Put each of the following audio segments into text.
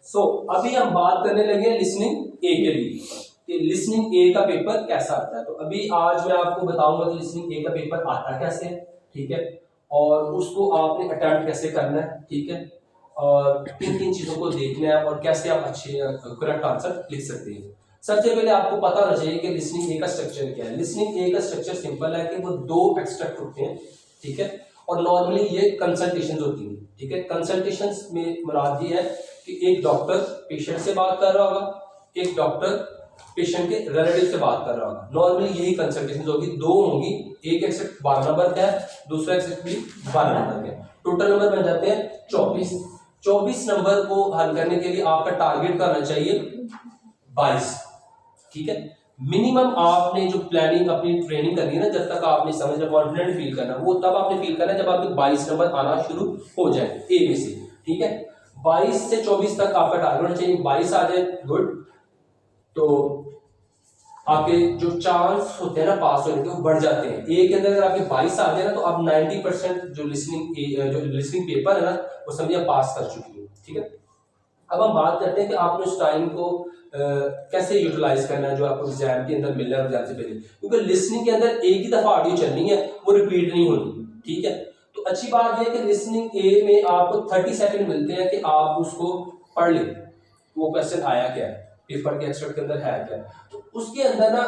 अभी हम बात करने लगे लिसनिंग ए के लिए कि लिसनिंग ए का पेपर कैसा आता है। तो अभी आज मैं आपको बताऊंगा कि लिसनिंग ए का पेपर आता कैसे है, ठीक है, और उसको आपने अटेम्प्ट कैसे करना है, ठीक है, और किन किन चीजों को देखना है और कैसे आप अच्छे करेक्ट आंसर लिख सकते हैं। सबसे पहले आपको पता होना चाहिए कि लिसनिंग ए का स्ट्रक्चर क्या है। लिसनिंग ए का स्ट्रक्चर सिंपल है कि वो दो एक्सट्रैक्ट होते हैं, ठीक है, और नॉर्मली ये कंसल्टेशंस होती हैं, ठीक है। कंसल्टेशंस में मुराद ये है कि एक डॉक्टर पेशेंट से बात कर रहा होगा, एक डॉक्टर पेशेंट के रिलेटिव से बात कर रहा होगा। नॉर्मली यही कंसल्टेशंस होगी, दो होंगी, एक एक्सेप्ट 12 नंबर का है, दूसरा एक्सेप्ट भी 12 नंबर का है। टोटल नंबर बन जाते हैं 24। 24 नंबर को हल करने के लिए आपका टारगेट करना चाहिए 22, ठीक है। मिनिमम आपने जो प्लानिंग अपनी ट्रेनिंग करनी है ना, जब तक आपने समझना कॉन्फिडेंट फील करना, वो तब आपने फील करना है जब आपके 22 नंबर आना शुरू हो जाए ए में से, ठीक है। 22 से 24 तक आपका टारगेट होना चाहिए, 22 आ जाए गुड, तो आपके जो चांस होते हैं ना पास होने के वो बढ़ जाते हैं। ए के अंदर अगर आपके 22 आ जाए ना तो आप 90% जो लिसनिंग पेपर है ना वो समझिए आप पास कर चुकी है, ठीक है। अब हम बात करते हैं कि आपने उस टाइम को कैसे यूटिलाइज करना है जो आपको एग्जाम के अंदर मिल रहा है एग्जाम से पहले, क्योंकि लिसनिंग के अंदर एक ही दफा ऑडियो चलनी है, वो रिपीट नहीं होनी, ठीक है। तो अच्छी बात यह है कि लिसनिंग ए में आपको 30 सेकंड मिलते हैं कि आप उसको पढ़ लें, वो क्वेश्चन आया क्या है, पेपर के एक्सट्रैक्ट के अंदर है क्या। तो उसके अंदर ना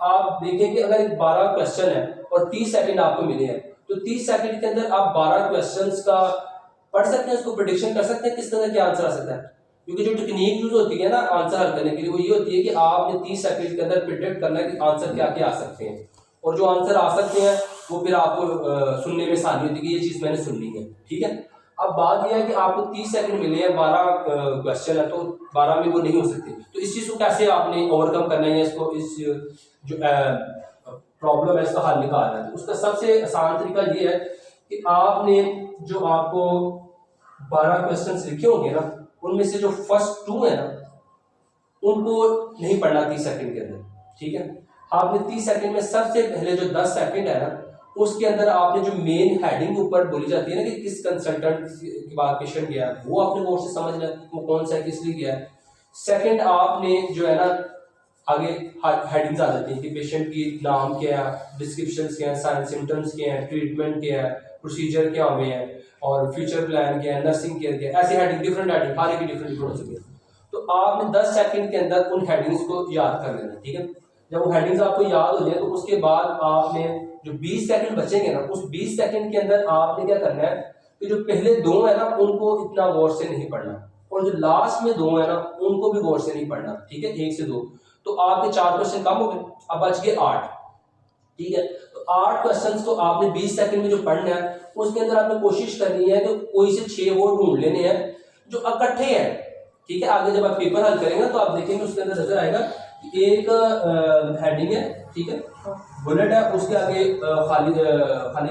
आप देखें कि अगर 12 क्वेश्चन है और 30 सेकंड आपको मिले हैं, तो 30 सेकंड के अंदर आप 12 क्वेश्चंस का पढ़ सकते हैं, उसको प्रेडिक्शन कर सकते हैं किस तरह क्या आंसर आ सकता है। क्योंकि जो टेक्निक यूज होती है ना आंसर हल करने के लिए, वो ये होती है कि आपने 30 सेकंड के अंदर प्रिडिक्ट करना है कि आंसर क्या क्या आ सकते हैं, और जो आंसर आ सकते हैं वो फिर आपको सुनने में आसानी होती है कि ये चीज मैंने सुननी है, ठीक है। अब बात यह है कि आपको 30 सेकंड मिले हैं, 12 क्वेश्चन है, तो 12 में वो नहीं हो सकते। तो इस चीज को कैसे आपने ओवरकम करना है, इसको इस जो प्रॉब्लम है इसका हल निकालना है। तो उसका सबसे आसान तरीका ये है कि आपने जो आपको 12 क्वेश्चन लिखे होंगे ना, उनमें से जो फर्स्ट 2 है ना उनको नहीं पढ़ना 30 सेकंड के अंदर, ठीक है। आपने 30 सेकंड में सबसे पहले जो 10 सेकंड है ना उसके अंदर आपने जो मेन हेडिंग ऊपर बोली जाती है ना कि किस कंसल्टेंट के बाद पेशेंट गया है, वो आपने गौर से समझना है वो कौन सा है, किस लिए गया है। सेकंड आपने जो है ना आगे हेडिंग्स आ जाती है कि पेशेंट की नाम क्या है, डिस्क्रिप्शंस क्या है, साइन सिम्टम्स क्या है, ट्रीटमेंट क्या है, प्रोसीजर क्या हुए हैं, और फ्यूचर प्लान क्या है, नर्सिंग केयर क्या है, ऐसी हेडिंग डिफरेंट हेडिंग हर एक डिफरेंट हो सकती है। तो आपने 10 सेकंड के अंदर उन हेडिंग्स को याद कर लेना, ठीक है। जब वो हेडिंग्स आपको याद हो जाए तो उसके बाद आपने जो 20 सेकंड बचेंगे ना उस 20 सेकंड के अंदर आपने क्या करना है कि जो पहले 2 है ना उनको इतना गौर से नहीं पढ़ना, और जो लास्ट में 2 है ना उनको भी गौर से नहीं पढ़ना, ठीक है, 1 से 2। तो आपके 4 क्वेश्चन कम हो गए, अब बच गए 8, ठीक है। तो 8 क्वेश्चंस को आपने 20 सेकंड में जो पढ़ना है उसके अंदर आपने कोशिश करनी है कि कोई से 6 वो ढूंढ लेने हैं जो इकट्ठे हैं, ठीक है। आगे जब आप पेपर हल करेंगे तो आप देखेंगे उसके अंदर नजर आएगा कि एक हेडिंग है, ठीक है, बुलेट है, उसके आगे खाली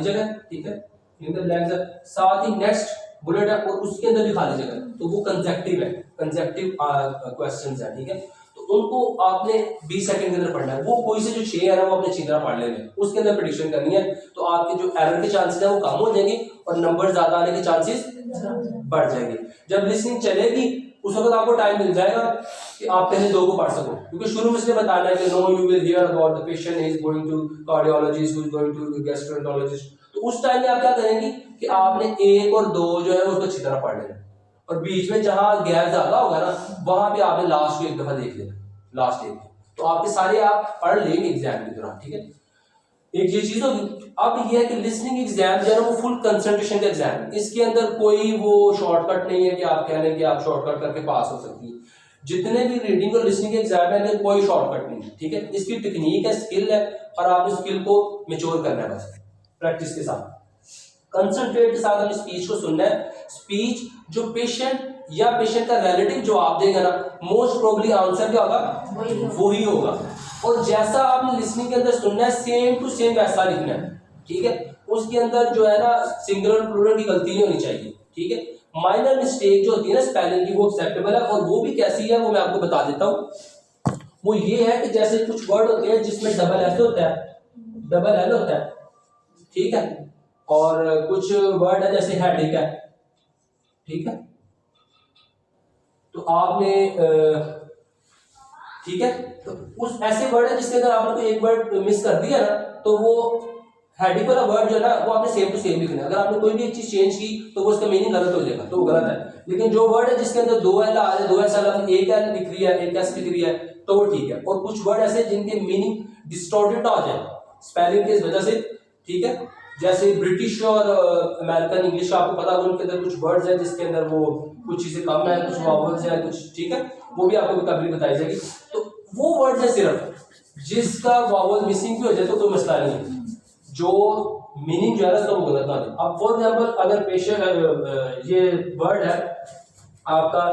जगह है, ठीक है, साथ ही नेक्स्ट बुलेट है और उसके अंदर भी खाली जगह है, तो वो कंसेक्टिव है, कंसेक्टिव क्वेश्चंस है, ठीक है। तो उनको आपने 20 सेकंड के अंदर पढ़ना है, वो कोई से जो 6 है ना वो अपने अच्छी तरह पढ़ लेने, उसके अंदर प्रेडिक्शन करनी है, तो आपके जो एरर के चांसेस है वो कम हो जाएंगे और नंबर ज्यादा आने के चांसेस बढ़ जाएंगे। जब लिसनिंग चलेगी उस वक्त आपको टाइम मिल जाएगा कि आप पहले 2 को पढ़ सको, क्योंकि शुरू में इसलिए बताना है कि no you will hear about the patient is going to cardiologist, who is going to gastroenterologist. तो उस टाइम में आप क्या करेंगे कि आपने 1 और 2 जो है उसको अच्छी तरह पढ़ लेना, और बीच में जहां गैप ज्यादा होगा ना वहां पे आपने लास्ट को एक दफा देख लेना, लास्ट एक, तो आपके सारे आप पढ़ लेंगे एग्जाम के दौरान, ठीक है। एक ये चीज होगी। अब ये है कि लिसनिंग एग्जाम जो है वो फुल कंसंट्रेशन का एग्जाम है, इसके अंदर कोई वो शॉर्टकट नहीं है कि आप कह रहे हैं कि आप शॉर्टकट करके पास हो सकती है। जितने भी रीडिंग और लिसनिंग के एग्जाम है कोई शॉर्टकट नहीं है, ठीक है। इसकी टेक्निक है, स्किल है, और आपने स्किल को मेच्योर करना है बस प्रैक्टिस के साथ, कंसंट्रेट के साथ हमें स्पीच को सुनना है। स्पीच जो पेशेंट या पेशेंट का रिलेटिव जवाब देगा ना मोस्ट प्रोबेबली आंसर क्या होगा वही होगा, और जैसा आपने लिसनिंग के अंदर सुनना है सेम टू सेम वैसा लिखना है, ठीक है। उसके अंदर जो है ना सिंगुलर प्लूरल की गलती नहीं होनी चाहिए, ठीक है। माइनर मिस्टेक जो होती है ना स्पेलिंग की वो एक्सेप्टेबल है, और वो भी कैसी है वो मैं आपको बता देता हूँ। वो ये है कि जैसे कुछ वर्ड होते हैं जिसमें डबल एस होता है, डबल एल होता है, ठीक है, और कुछ वर्ड है जैसे हेडेक है, ठीक है, तो आपने ठीक है, तो उस ऐसे वर्ड है जिसके अंदर आपने कोई एक वर्ड मिस कर दिया ना, तो वो हेडिंग वाला वर्ड जो है ना वो आपने सेम टू सेम लिखना है। अगर आपने कोई भी एक चीज चेंज की तो वो उसका मीनिंग गलत हो जाएगा, तो वो गलत है। लेकिन जो वर्ड है जिसके अंदर दो एल आ रहे, दो एस आपने एक एल लिख रही है, एक एस लिख रही है, तो वो ठीक है। और कुछ वर्ड ऐसे जिनके मीनिंग डिस्टॉर्टेड आ जाए स्पेलिंग की वजह से, ठीक है, जैसे ब्रिटिश और अमेरिकन इंग्लिश आपको पता होगा, उनके अंदर कुछ वर्ड्स हैं जिसके अंदर वो कुछ चीजें कम है, कुछ वॉवल्स हैं, कुछ, ठीक है, वो भी आपको कभी बताई जाएगी। तो वो वर्ड्स है सिर्फ जिसका वॉवल मिसिंग भी हो जाए तो कोई मसला नहीं है, जो मीनिंग जो है ना वो गलत ना दे। अब फॉर एग्जांपल अगर पेशेंट ये वर्ड है आपका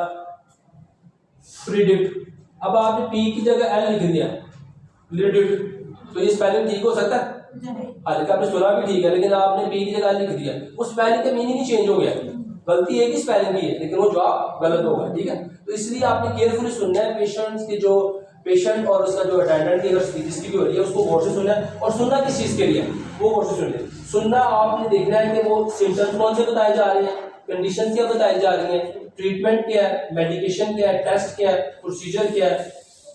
प्रिडिक्ट, अब आपने पी की जगह एल लिख दिया प्रिडिक्ट, तो ये स्पेलिंग ठीक हो सकता है? हालांकि आपने सुना भी ठीक है, लेकिन आपने पी की जगह एल लिख दिया, उस स्पेलिंग का मीनिंग ही चेंज हो गया। गलती एक ही स्पेलिंग की है, लेकिन वो जवाब गलत होगा, ठीक है। तो इसलिए आपने केयरफुली सुनना है पेशेंट्स के, जो पेशेंट और उसका जो अटेंडेंट की अगर जिसकी भी हो रही है उसको गौर से सुनना है। और सुनना किस चीज के लिए, वो गौर से सुनिए। सुनना आपने देखना है कि वो सिम्टम्स कौन से बताए जा रहे हैं, कंडीशन क्या बताई जा रही है, ट्रीटमेंट क्या है, मेडिकेशन क्या है, टेस्ट क्या है, प्रोसीजर क्या है,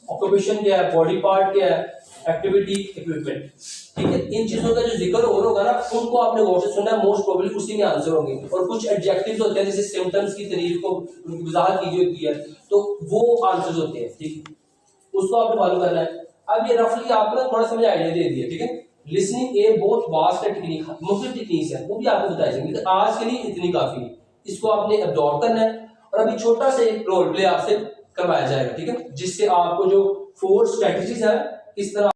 ऑक्यूपेशन क्या है, बॉडी पार्ट क्या है, एक्टिविटी, इक्विपमेंट, ठीक है। इन चीजों का जो जिक्र हो होगा ना, उनको आपने गौर से सुनना है, मोस्ट प्रोबेबली उसी में आंसर होंगे। और कुछ एडजेक्टिव्स होते हैं जैसे सिम्टम्स की तारीफ को उनकी वजाहत कीजिए होती है, तो वो आंसर्स होते हैं, ठीक, उसको आपने फॉलो करना है। अब ये रफली आपने थोड़ा सा मुझे आइडिया दे दिया, ठीक है। लिसनिंग ए बहुत वास्ट टेक्निक, मुख्तलिफ टेक्निक्स है, वो भी आपको बताई जाएंगी, लेकिन आज के लिए इतनी काफी है। इसको आपने अब्जॉर्ब करना है और अभी छोटा सा एक रोल प्ले आपसे करवाया जाएगा, ठीक है, जिससे आपको जो 4 स्ट्रेटजीज है किस तरह